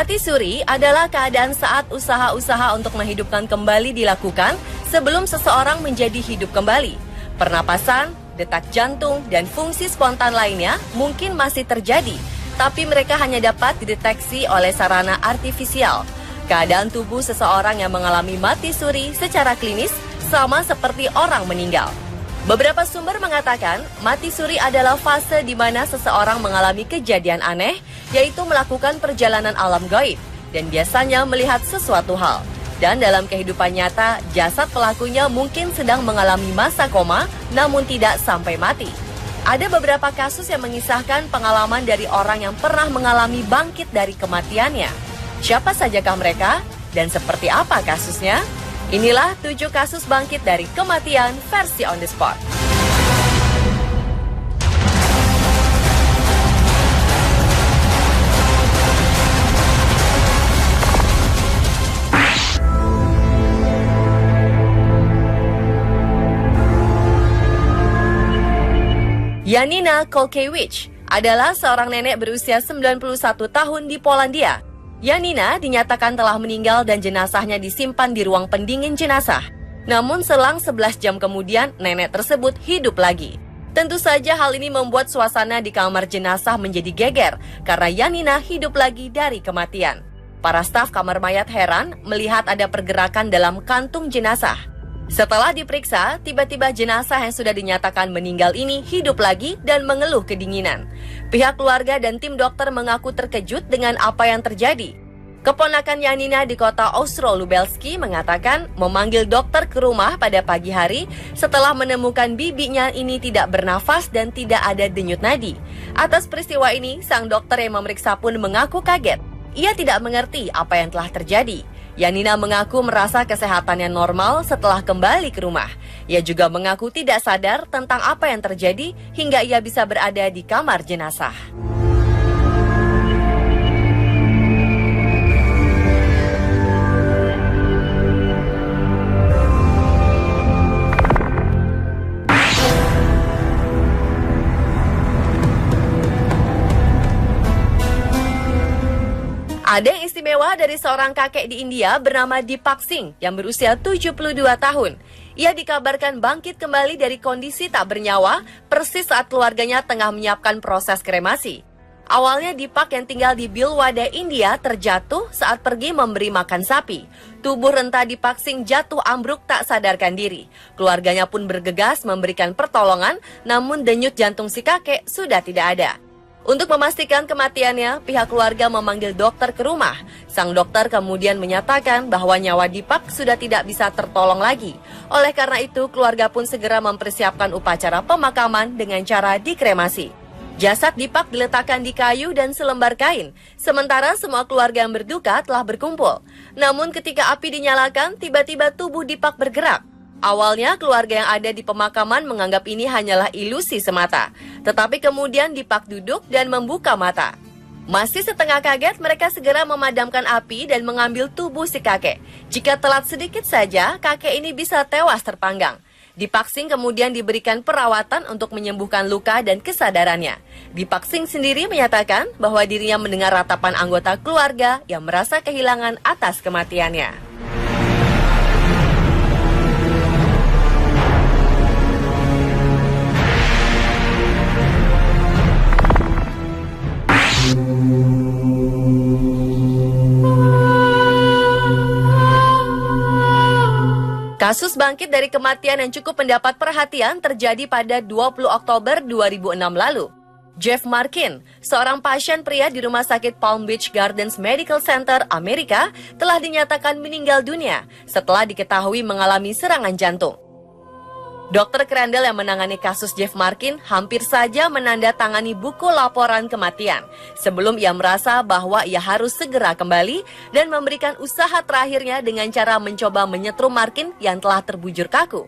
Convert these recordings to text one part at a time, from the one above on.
Mati suri adalah keadaan saat usaha-usaha untuk menghidupkan kembali dilakukan sebelum seseorang menjadi hidup kembali. Pernapasan, detak jantung, dan fungsi spontan lainnya mungkin masih terjadi, tapi mereka hanya dapat dideteksi oleh sarana artifisial. Keadaan tubuh seseorang yang mengalami mati suri secara klinis sama seperti orang meninggal. Beberapa sumber mengatakan, mati suri adalah fase di mana seseorang mengalami kejadian aneh, yaitu melakukan perjalanan alam gaib, dan biasanya melihat sesuatu hal. Dan dalam kehidupan nyata, jasad pelakunya mungkin sedang mengalami masa koma, namun tidak sampai mati. Ada beberapa kasus yang mengisahkan pengalaman dari orang yang pernah mengalami bangkit dari kematiannya. Siapa sajakah mereka? Dan seperti apa kasusnya? Inilah 7 kasus bangkit dari kematian versi on the spot. Janina Kolkiewicz adalah seorang nenek berusia 91 tahun di Polandia. Janina dinyatakan telah meninggal dan jenazahnya disimpan di ruang pendingin jenazah. Namun selang 11 jam kemudian, nenek tersebut hidup lagi. Tentu saja hal ini membuat suasana di kamar jenazah menjadi geger karena Janina hidup lagi dari kematian. Para staf kamar mayat heran melihat ada pergerakan dalam kantung jenazah. Setelah diperiksa, tiba-tiba jenazah yang sudah dinyatakan meninggal ini hidup lagi dan mengeluh kedinginan. Pihak keluarga dan tim dokter mengaku terkejut dengan apa yang terjadi. Keponakan Janina di kota Ostrołubelsky mengatakan memanggil dokter ke rumah pada pagi hari setelah menemukan bibinya ini tidak bernafas dan tidak ada denyut nadi. Atas peristiwa ini, sang dokter yang memeriksa pun mengaku kaget. Ia tidak mengerti apa yang telah terjadi. Janina mengaku merasa kesehatannya normal setelah kembali ke rumah. Ia juga mengaku tidak sadar tentang apa yang terjadi hingga ia bisa berada di kamar jenazah. Ada yang istimewa dari seorang kakek di India bernama Deepak Singh yang berusia 72 tahun. Ia dikabarkan bangkit kembali dari kondisi tak bernyawa persis saat keluarganya tengah menyiapkan proses kremasi. Awalnya Deepak yang tinggal di Bhilwara, India terjatuh saat pergi memberi makan sapi. Tubuh renta Deepak Singh jatuh ambruk tak sadarkan diri. Keluarganya pun bergegas memberikan pertolongan, namun denyut jantung si kakek sudah tidak ada. Untuk memastikan kematiannya, pihak keluarga memanggil dokter ke rumah. Sang dokter kemudian menyatakan bahwa nyawa Deepak sudah tidak bisa tertolong lagi. Oleh karena itu, keluarga pun segera mempersiapkan upacara pemakaman dengan cara dikremasi. Jasad Deepak diletakkan di kayu dan selembar kain, sementara semua keluarga yang berduka telah berkumpul. Namun ketika api dinyalakan, tiba-tiba tubuh Deepak bergerak. Awalnya keluarga yang ada di pemakaman menganggap ini hanyalah ilusi semata. Tetapi kemudian Deepak duduk dan membuka mata. Masih setengah kaget, mereka segera memadamkan api dan mengambil tubuh si kakek. Jika telat sedikit saja, kakek ini bisa tewas terpanggang. Deepak Singh kemudian diberikan perawatan untuk menyembuhkan luka dan kesadarannya. Deepak Singh sendiri menyatakan bahwa dirinya mendengar ratapan anggota keluarga yang merasa kehilangan atas kematiannya. Kasus bangkit dari kematian yang cukup mendapat perhatian terjadi pada 20 Oktober 2006 lalu. Jeff Markin, seorang pasien pria di Rumah Sakit Palm Beach Gardens Medical Center, Amerika, telah dinyatakan meninggal dunia setelah diketahui mengalami serangan jantung. Dokter Crandall yang menangani kasus Jeff Markin hampir saja menandatangani buku laporan kematian sebelum ia merasa bahwa ia harus segera kembali dan memberikan usaha terakhirnya dengan cara mencoba menyetrum Markin yang telah terbujur kaku.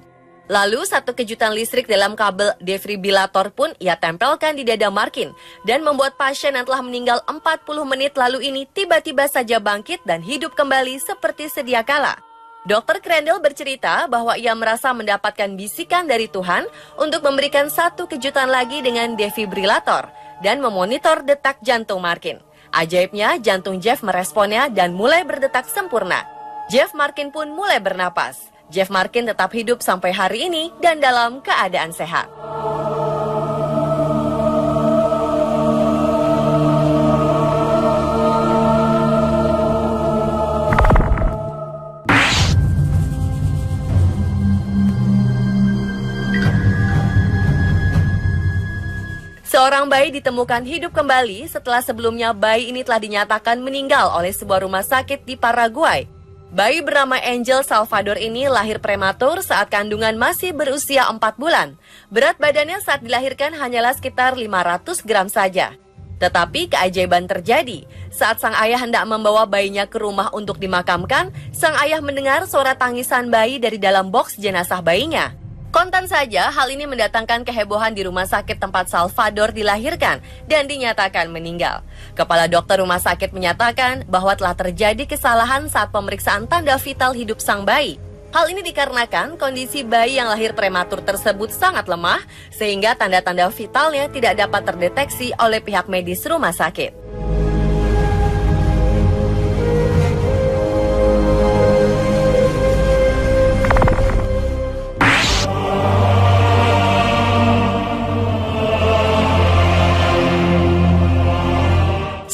Lalu satu kejutan listrik dalam kabel defibrilator pun ia tempelkan di dada Markin dan membuat pasien yang telah meninggal 40 menit lalu ini tiba-tiba saja bangkit dan hidup kembali seperti sedia kala. Dr. Crandall bercerita bahwa ia merasa mendapatkan bisikan dari Tuhan untuk memberikan satu kejutan lagi dengan defibrilator dan memonitor detak jantung Markin. Ajaibnya, jantung Jeff meresponnya dan mulai berdetak sempurna. Jeff Markin pun mulai bernapas. Jeff Markin tetap hidup sampai hari ini dan dalam keadaan sehat. Seorang bayi ditemukan hidup kembali setelah sebelumnya bayi ini telah dinyatakan meninggal oleh sebuah rumah sakit di Paraguay. Bayi bernama Angel Salvador ini lahir prematur saat kandungan masih berusia 4 bulan. Berat badannya saat dilahirkan hanyalah sekitar 500 gram saja. Tetapi keajaiban terjadi. Saat sang ayah hendak membawa bayinya ke rumah untuk dimakamkan, sang ayah mendengar suara tangisan bayi dari dalam boks jenazah bayinya. Kontan saja, hal ini mendatangkan kehebohan di rumah sakit tempat Salvador dilahirkan dan dinyatakan meninggal. Kepala dokter rumah sakit menyatakan bahwa telah terjadi kesalahan saat pemeriksaan tanda vital hidup sang bayi. Hal ini dikarenakan kondisi bayi yang lahir prematur tersebut sangat lemah, sehingga tanda-tanda vitalnya tidak dapat terdeteksi oleh pihak medis rumah sakit.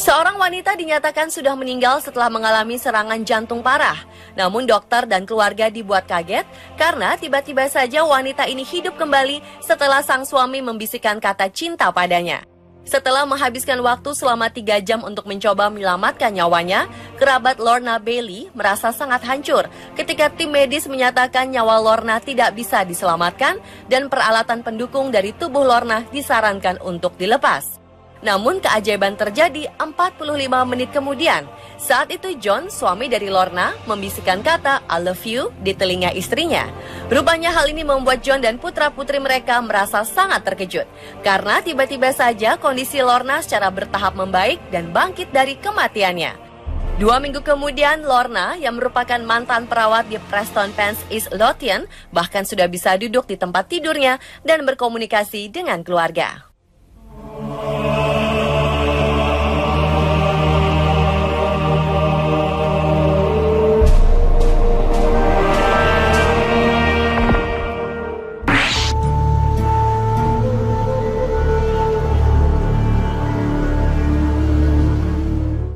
Seorang wanita dinyatakan sudah meninggal setelah mengalami serangan jantung parah. Namun dokter dan keluarga dibuat kaget karena tiba-tiba saja wanita ini hidup kembali setelah sang suami membisikkan kata cinta padanya. Setelah menghabiskan waktu selama 3 jam untuk mencoba menyelamatkan nyawanya, kerabat Lorna Bailey merasa sangat hancur ketika tim medis menyatakan nyawa Lorna tidak bisa diselamatkan dan peralatan pendukung dari tubuh Lorna disarankan untuk dilepas. Namun keajaiban terjadi 45 menit kemudian. Saat itu John, suami dari Lorna, membisikkan kata I love you di telinga istrinya. Rupanya hal ini membuat John dan putra-putri mereka merasa sangat terkejut. Karena tiba-tiba saja kondisi Lorna secara bertahap membaik dan bangkit dari kematiannya. 2 minggu kemudian, Lorna yang merupakan mantan perawat di Preston Pans East Lothian bahkan sudah bisa duduk di tempat tidurnya dan berkomunikasi dengan keluarga.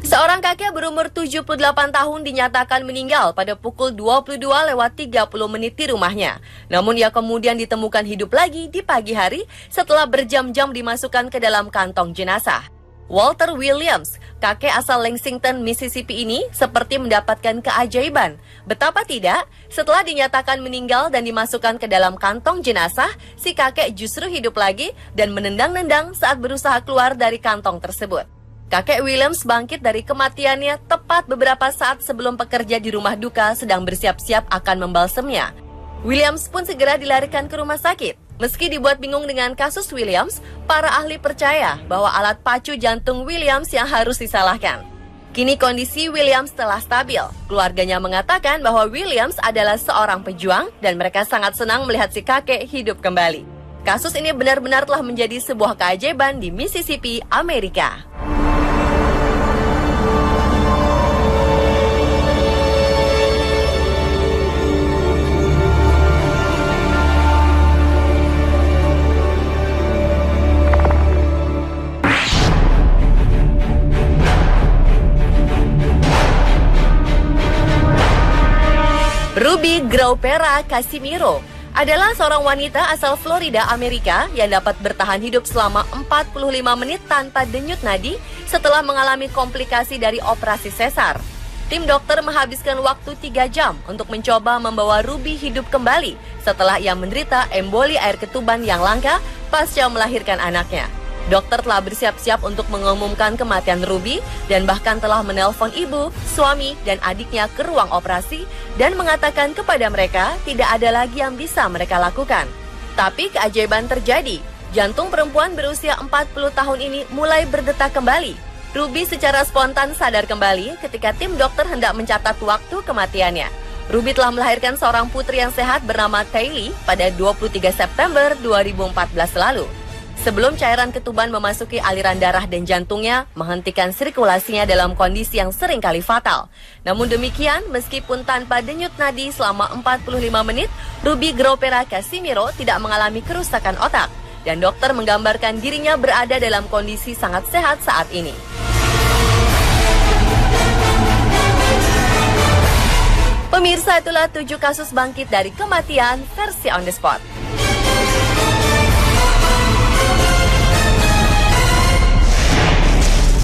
Seorang kakek berumur 78 tahun dinyatakan meninggal pada pukul 22:30 di rumahnya. Namun ia kemudian ditemukan hidup lagi di pagi hari setelah berjam-jam dimasukkan ke dalam kantong jenazah. Walter Williams, kakek asal Lexington, Mississippi ini seperti mendapatkan keajaiban. Betapa tidak, setelah dinyatakan meninggal dan dimasukkan ke dalam kantong jenazah, si kakek justru hidup lagi dan menendang-nendang saat berusaha keluar dari kantong tersebut. Kakek Williams bangkit dari kematiannya tepat beberapa saat sebelum pekerja di rumah duka sedang bersiap-siap akan membalsemnya. Williams pun segera dilarikan ke rumah sakit. Meski dibuat bingung dengan kasus Williams, para ahli percaya bahwa alat pacu jantung Williams yang harus disalahkan. Kini kondisi Williams telah stabil. Keluarganya mengatakan bahwa Williams adalah seorang pejuang dan mereka sangat senang melihat si kakek hidup kembali. Kasus ini benar-benar telah menjadi sebuah keajaiban di Mississippi, Amerika. Ruby Graupera Casimiro adalah seorang wanita asal Florida, Amerika yang dapat bertahan hidup selama 45 menit tanpa denyut nadi setelah mengalami komplikasi dari operasi sesar. Tim dokter menghabiskan waktu 3 jam untuk mencoba membawa Ruby hidup kembali setelah ia menderita emboli air ketuban yang langka pasca melahirkan anaknya. Dokter telah bersiap-siap untuk mengumumkan kematian Ruby dan bahkan telah menelpon ibu, suami, dan adiknya ke ruang operasi dan mengatakan kepada mereka tidak ada lagi yang bisa mereka lakukan. Tapi keajaiban terjadi. Jantung perempuan berusia 40 tahun ini mulai berdetak kembali. Ruby secara spontan sadar kembali ketika tim dokter hendak mencatat waktu kematiannya. Ruby telah melahirkan seorang putri yang sehat bernama Kaylee pada 23 September 2014 lalu. sebelum cairan ketuban memasuki aliran darah dan jantungnya, menghentikan sirkulasinya dalam kondisi yang seringkali fatal. Namun demikian, meskipun tanpa denyut nadi selama 45 menit, Ruby Gropera Casimiro tidak mengalami kerusakan otak. Dan dokter menggambarkan dirinya berada dalam kondisi sangat sehat saat ini. Pemirsa, itulah 7 kasus bangkit dari kematian versi On The Spot.